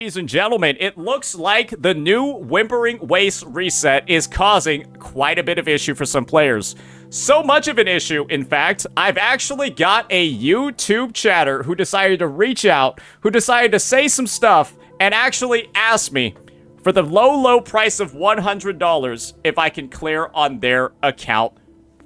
Ladies and gentlemen, it looks like the new Whimpering Wastes reset is causing quite a bit of issue for some players. So much of an issue, in fact, I've actually got a YouTube chatter who decided to reach out, who decided to say some stuff, and actually ask me for the low price of $100 if I can clear on their account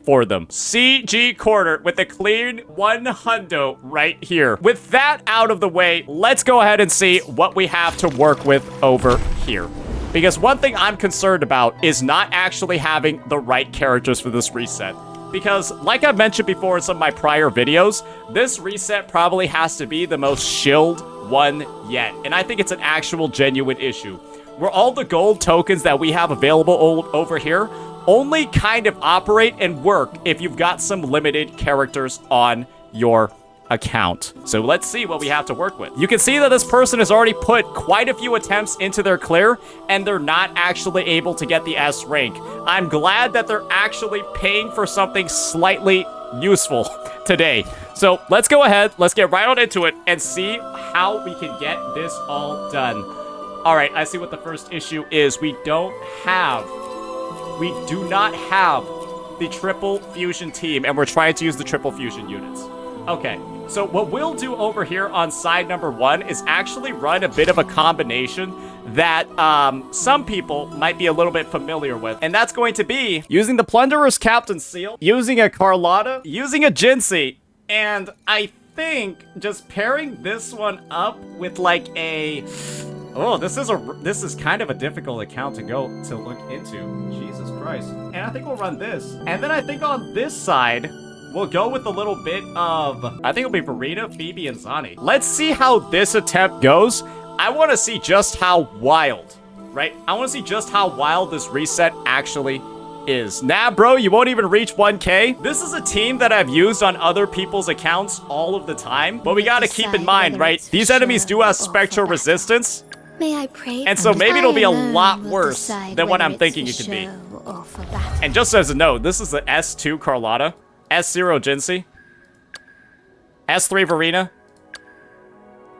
for them. CG Corner with a clean 100 right here. With that out of the way, let's go ahead and see what we have to work with over here. Because one thing I'm concerned about is not actually having the right characters for this reset. Because, like I've mentioned before in some of my prior videos, this reset probably has to be the most shilled one yet. And I think it's an actual genuine issue. Where all the gold tokens that we have available over here only kind of operate and work if you've got some limited characters on your account. So let's see what we have to work with. You can see that this person has already put quite a few attempts into their clear, and they're not actually able to get the S rank. I'm glad that they're actually paying for something slightly useful today. So let's go ahead, let's get right on into it and see how we can get this all done. All right, I see what the first issue is. We do not have the triple fusion team, and we're trying to use the triple fusion units. Okay, so what we'll do over here on side number 1 is actually run a bit of a combination that some people might be a little bit familiar with. And that's going to be using the Plunderer's Captain Seal, using a Carlotta, using a Jinsei, and I think just pairing this one up with like a... Oh, this is kind of a difficult account to look into. Jesus Christ. And I think we'll run this. And then I think on this side, we'll go with a little bit of, I think it'll be Verena, Phoebe, and Zani. Let's see how this attempt goes. I want to see just how wild, right? I want to see just how wild this reset actually is. Nah, bro, you won't even reach 1K. This is a team that I've used on other people's accounts all of the time. But we got to keep in mind, right? These enemies do have spectral resistance. May I pray? And so maybe it'll be a lot worse than what I'm thinking it could be. And just as a note, this is the S2 Carlotta, S0 Jinsei, S3 Verena,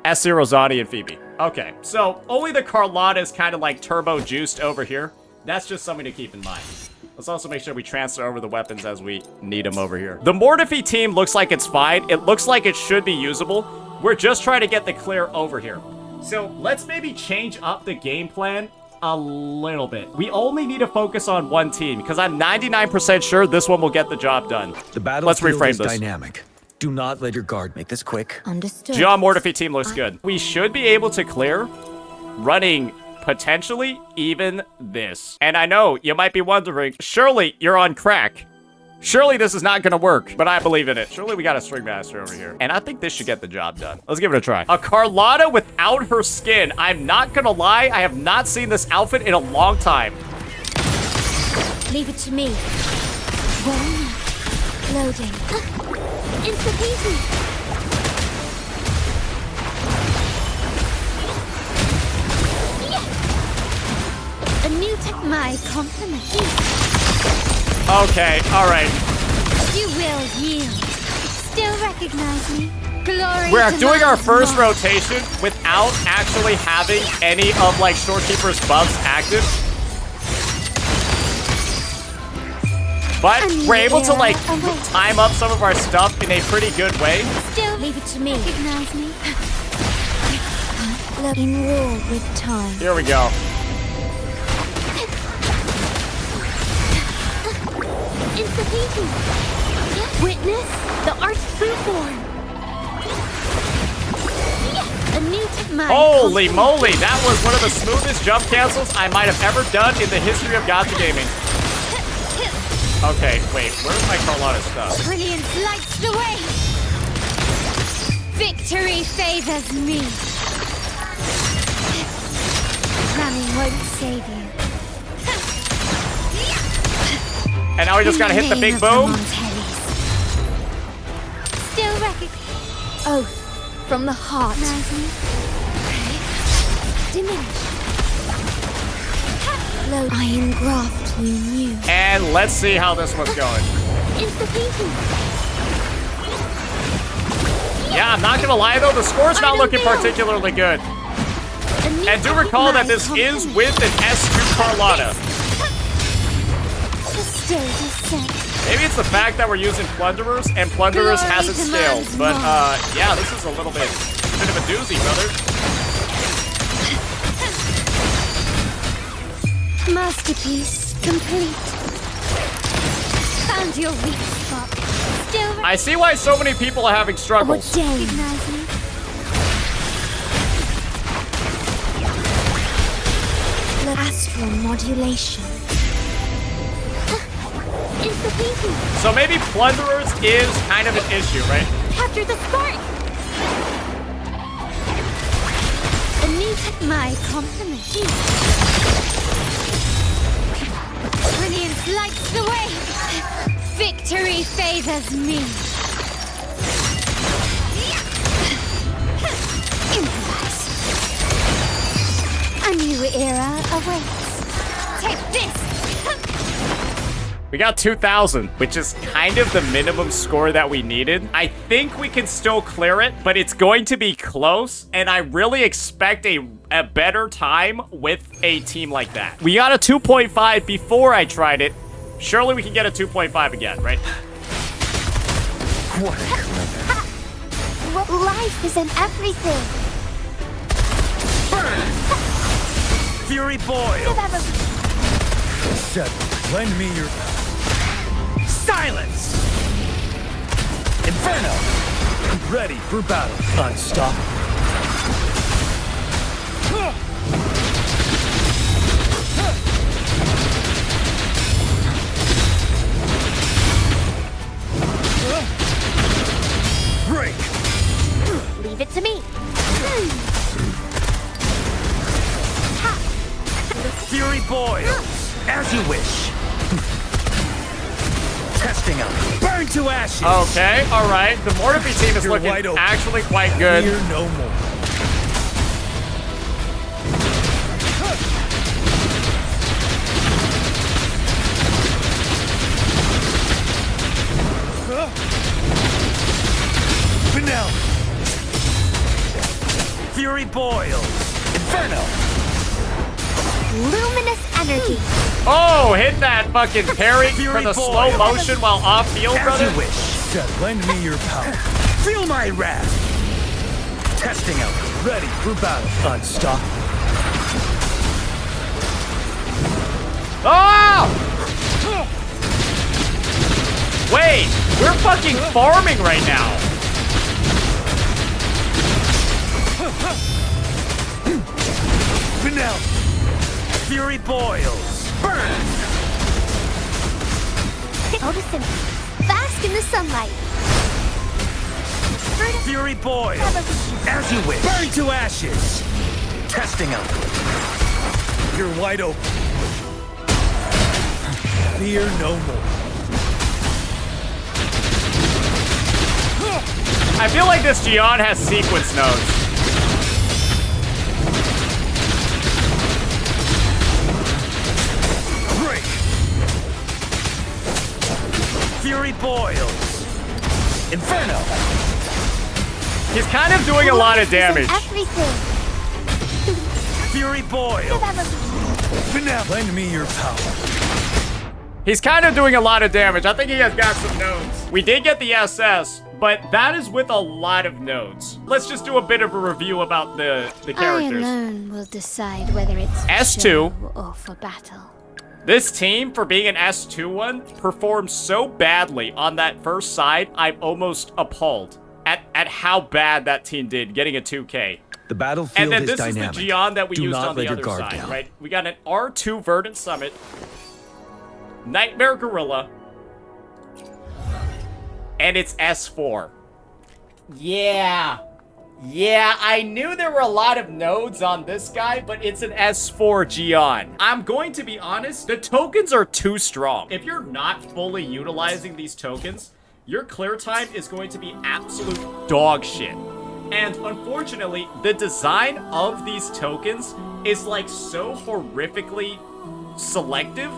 S0 Zani, and Phoebe. Okay, so only the Carlotta is kind of like turbo juiced over here. That's just something to keep in mind. Let's also make sure we transfer over the weapons as we need them over here. The Mortifi team looks like it's fine. It looks like it should be usable. We're just trying to get the clear over here. So let's maybe change up the game plan a little bit. We only need to focus on one team because I'm 99% sure this one will get the job done. The battlefield Let's reframe is this. Dynamic. Do not let your guard make this quick. Understood. John Mortifi team looks good. We should be able to clear running potentially even this. And I know you might be wondering, surely you're on crack. Surely this is not gonna work, but I believe in it. Surely we got a String Master over here. And I think this should get the job done. Let's give it a try. A Carlotta without her skin. I'm not gonna lie, I have not seen this outfit in a long time. Leave it to me. One. Loading. Insta-peasy. A new tech. My compliment. Okay, all right. You will yield. Still recognize me. Glory. We're doing our first rotation without actually having any of like Shorekeeper's buffs active. But we're able to like time up some of our stuff in a pretty good way. Still leave it to me. Recognize me. In war with time. Here we go. Insta-peasy. Witness the art true form. A new Holy moly, that was one of the smoothest jump cancels I might have ever done in the history of Gacha gaming. Okay, wait, where's my Carlotta stuff? Brilliance lights the way. Victory favors me. Running won't save you. And now we just gotta hit the big boom. Still recognize. Oath from the heart. Diminish. Load. Iron graft you knew. And let's see how this one's going. Yeah, I'm not gonna lie though, the score's not looking particularly good. And do recall that this is with an S2 Carlotta. The stage is set. Maybe it's the fact that we're using Plunderers, and Plunderers Glory hasn't scaled. demands But, more. yeah, this is a bit of a doozy, brother. Masterpiece complete. Found your weak spot. Still I see why so many people are having struggles. recognize me. Astral modulation. It's the painting. So maybe Plunderers is kind of an issue, right? Capture the spark. Beneath my compliment. Brilliance lights the way. Victory favors me. Improvise. A new era awaits. Take this. We got 2,000, which is kind of the minimum score that we needed. I think we can still clear it, but it's going to be close, and I really expect a better time with a team like that. We got a 2.5 before I tried it. Surely we can get a 2.5 again, right? What a clever. Life is in everything. Fury boil! Shut. Lend me your... Silence! Inferno! Ready for battle. Unstoppable. Break! Leave it to me. Fury boils! As you wish. Testing out. Burn to ashes! Okay, all right. The Mortifi team is You're looking wide open. actually quite good. Fear no more. Now. Fury boils. Inferno. Luminous energy. Oh, hit that fucking parry for Fury the boil. slow motion while off field, As brother. you wish. Just lend me your power. Feel my wrath. Testing out. Ready for battle. Unstoppable. Oh! Wait, we're fucking farming right now. Now. Fury boils. Burn. Notice him. Bask in the sunlight. Fury boils. As you wish. Burn to ashes. Testing out. You're wide open. Fear no more. I feel like this Gion has sequence nodes. Break. Fury boils. Inferno. He's kind of doing a lot of damage. Everything. Fury boils. Now. Lend me your power. He's kind of doing a lot of damage. I think he has got some nodes. We did get the SS, but that is with a lot of nodes. Let's just do a bit of a review about the I characters. alone will decide whether it's for S2. show or for battle. This team, for being an S2 one, performed so badly on that first side, I'm almost appalled at how bad that team did, getting a 2K. The battlefield And then is this dynamic. is the Gion that we Do used not on the let your other guard side, down. right? We got an R2 Verdant Summit, Nightmare Gorilla, and it's S4. Yeah, I knew there were a lot of nodes on this guy, but it's an S4 Gion. I'm going to be honest, the tokens are too strong. If you're not fully utilizing these tokens, your clear time is going to be absolute dog shit. And unfortunately, the design of these tokens is like so horrifically selective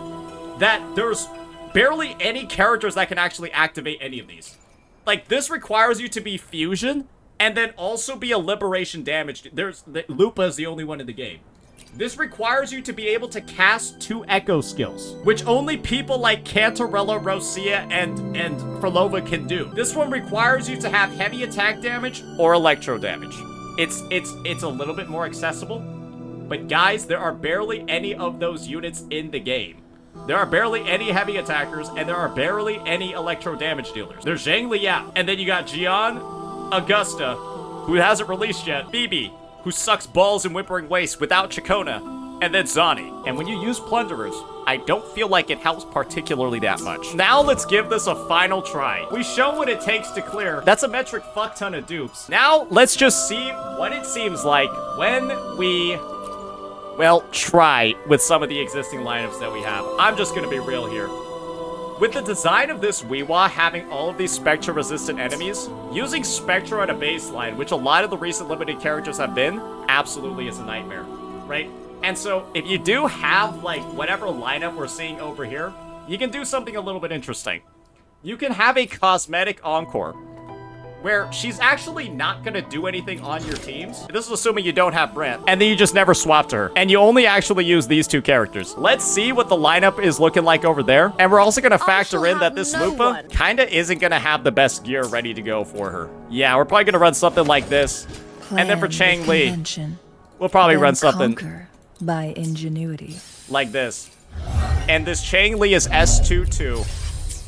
that there's barely any characters that can actually activate any of these. Like, this requires you to be fusion, and then also be a liberation damage. Lupa is the only one in the game. This requires you to be able to cast 2 echo skills, which only people like Cantarella, Rosia, and Frolova can do. This one requires you to have heavy attack damage or electro damage. It's a little bit more accessible, but guys, there are barely any of those units in the game. There are barely any heavy attackers, and there are barely any electro damage dealers. There's Zhang Liao, and then you got Jian, Augusta, who hasn't released yet, Bibi, who sucks balls in Whimpering Wastes without Chacona, and then Zani. And when you use Plunderers, I don't feel like it helps particularly that much. Now let's give this a final try. We've shown what it takes to clear. That's a metric fuck ton of dupes. Now let's just see what it seems like when we, well, try with some of the existing lineups that we have. I'm just gonna be real here. With the design of this Weewa having all of these Spectra-resistant enemies, using Spectra at a baseline, which a lot of the recent limited characters have been, absolutely is a nightmare, right? And so, if you do have, like, whatever lineup we're seeing over here, you can do something a little bit interesting. You can have a cosmetic Encore, where she's actually not gonna do anything on your teams. This is assuming you don't have Brant, and then you just never swap to her, and you only actually use these 2 characters. Let's see what the lineup is looking like over there, and we're also gonna factor in that this Lupa kinda isn't gonna have the best gear ready to go for her. Yeah, we're probably gonna run something like this, and then for Chang Li, we'll probably run something by ingenuity like this. And this Chang Li is S22.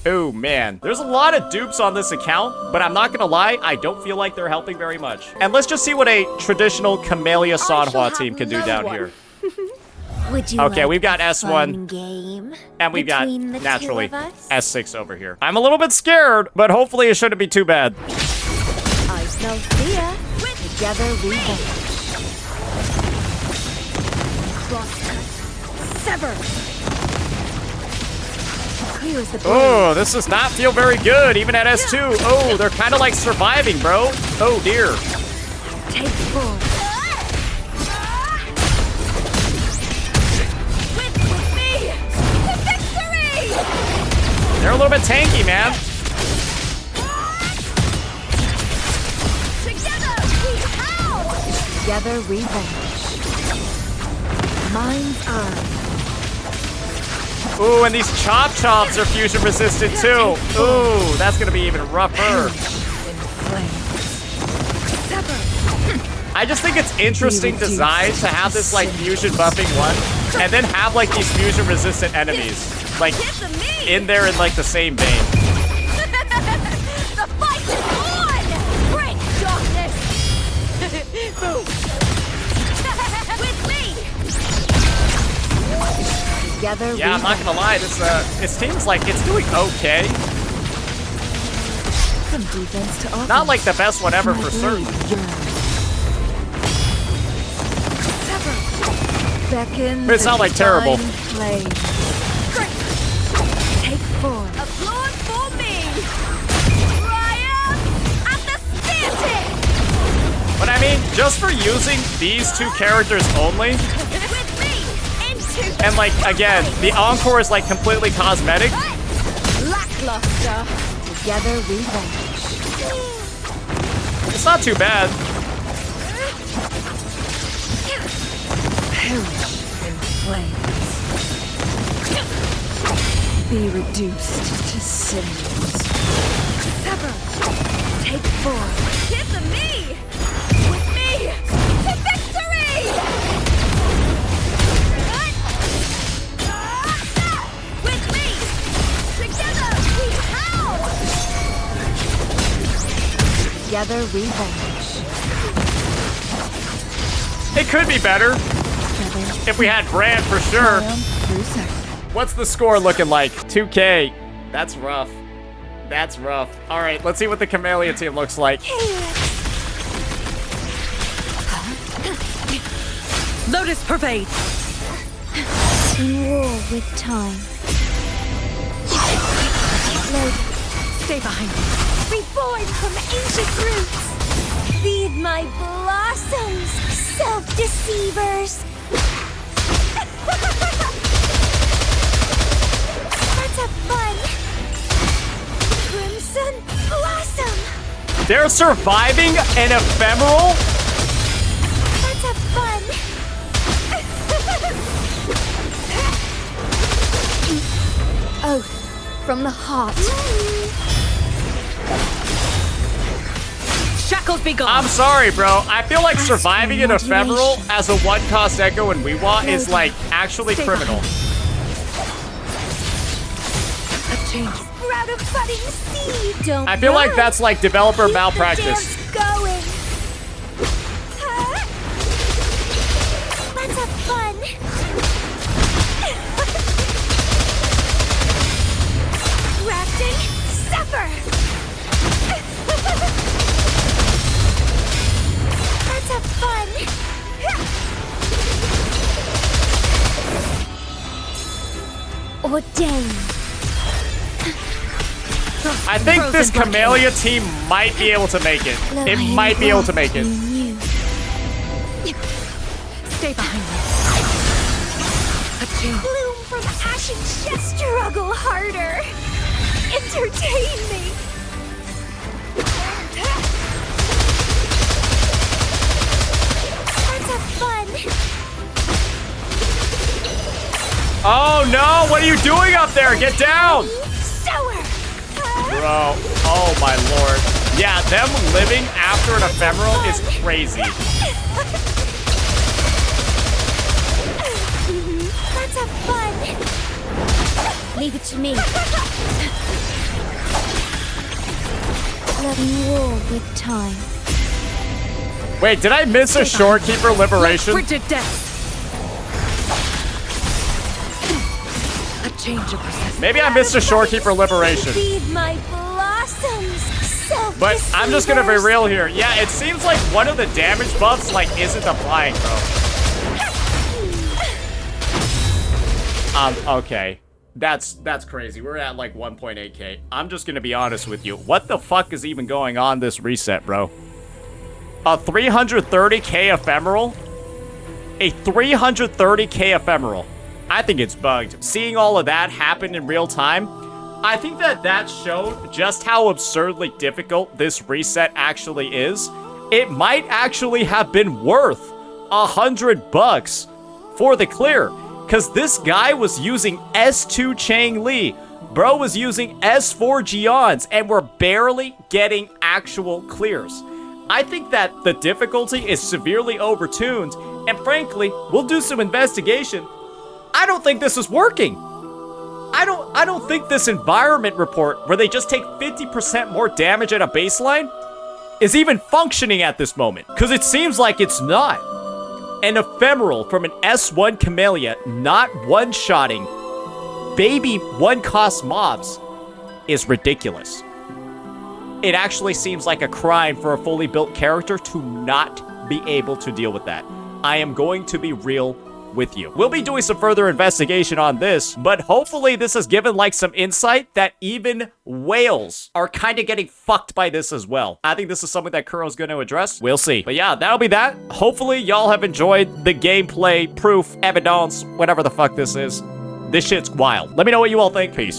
Oh man, there's a lot of dupes on this account, but I'm not gonna lie, I don't feel like they're helping very much. And let's just see what a traditional Camellia Sanhua team can do down here. Would you Okay, like we've got a S1, fun game and we've got, between the naturally, 2 of us? S6 over here. I'm a little bit scared, but hopefully it shouldn't be too bad. I smell fear. Together we hold. Crosscut. Sever. Clear as the blade. Oh, this does not feel very good, even at S2. Oh, they're kind of like surviving, bro. Oh dear. Take 4. With me to victory. They're a little bit tanky, man. Together we howl. Together we vanish. Mind's eye. Ooh, and these Chop Chops are fusion resistant too. Ooh, that's gonna be even rougher. I just think it's interesting design to have this like fusion buffing one, and then have like these fusion resistant enemies like in there in like the same vein. The fight is on! Break darkness! Boom! With me! Together Yeah, I'm not gonna lie, this seems like it's doing okay. some defense to offer. Not like the best one ever for certain. Beckon. But it's not like terrible. Flame. Take 4. Applaud for me! Triumph at the theater! But I mean, just for using these 2 characters only, With me into and like again, the Encore is like completely cosmetic. lackluster! Together we vanish. It's not too bad. Perish in flames. Be reduced to cinders. Sever! Take 4. Hit the me! With me to victory! With me! Together we howl! Together we vanish. It could be better if we had Brand for sure. Triumph through sacrifice. What's the score looking like? 2K. That's rough. That's rough. All right, let's see what the Camellia team looks like. Lotus pervade. In war with time. Loaded. Stay behind me. Reborn from ancient roots. Feed my blossoms, self-deceivers. Let's have fun. Crimson blossom. They're surviving an ephemeral? Let's have fun. Oath from the heart. Shackles be gone. I'm sorry, bro. I feel like surviving an ephemeral as a one-cost Echo and Weewa is, like, actually Stay criminal. A change. Sprout a budding seed. Don't I feel like run. that's, like, developer Keep malpractice. The dance going. Huh? Let's have fun. Grafting, suffer. Let's have fun. Ordain. I think Frozen this bucket. Camellia team might be able to make it. It might be able to make it. Stay behind me. A change. Bloom from ashen chest. Struggle harder. Entertain me. Let's have fun. Oh no, what are you doing up there? Get down! Sour. Bro, oh my lord. Yeah, them living after an ephemeral is crazy. Let's have fun. Leave it to me. Let me war with time. Wait, did I miss a Shorekeeper liberation? Frigid death. A change of perception. Maybe I missed a Shorekeeper liberation. Feed my blossoms. But I'm just gonna be real here. Yeah, it seems like one of the damage buffs, like, isn't applying, bro. Okay. That's crazy. We're at, like, 1.8k. I'm just gonna be honest with you. What the fuck is even going on this reset, bro? A 330k ephemeral? A 330k ephemeral. I think it's bugged. Seeing all of that happen in real time, I think that showed just how absurdly difficult this reset actually is. It might actually have been worth $100 for the clear, because this guy was using S2 Chang Li. Bro was using S4 Gions, and we're barely getting actual clears. I think that the difficulty is severely overtuned, and frankly, we'll do some investigation. I don't think this is working. I don't think this environment report, where they just take 50% more damage at a baseline, is even functioning at this moment, because it seems like it's not. An ephemeral from an S1 Camellia not one-shotting baby one-cost mobs is ridiculous. It actually seems like a crime for a fully built character to not be able to deal with that. I am going to be real with you. We'll be doing some further investigation on this, but hopefully this has given, like, some insight that even whales are kind of getting fucked by this as well. I think this is something that Kuro's going to address. We'll see. But yeah, that'll be that. Hopefully y'all have enjoyed the gameplay, proof, evidence, whatever the fuck this is. This shit's wild. Let me know what you all think. Peace.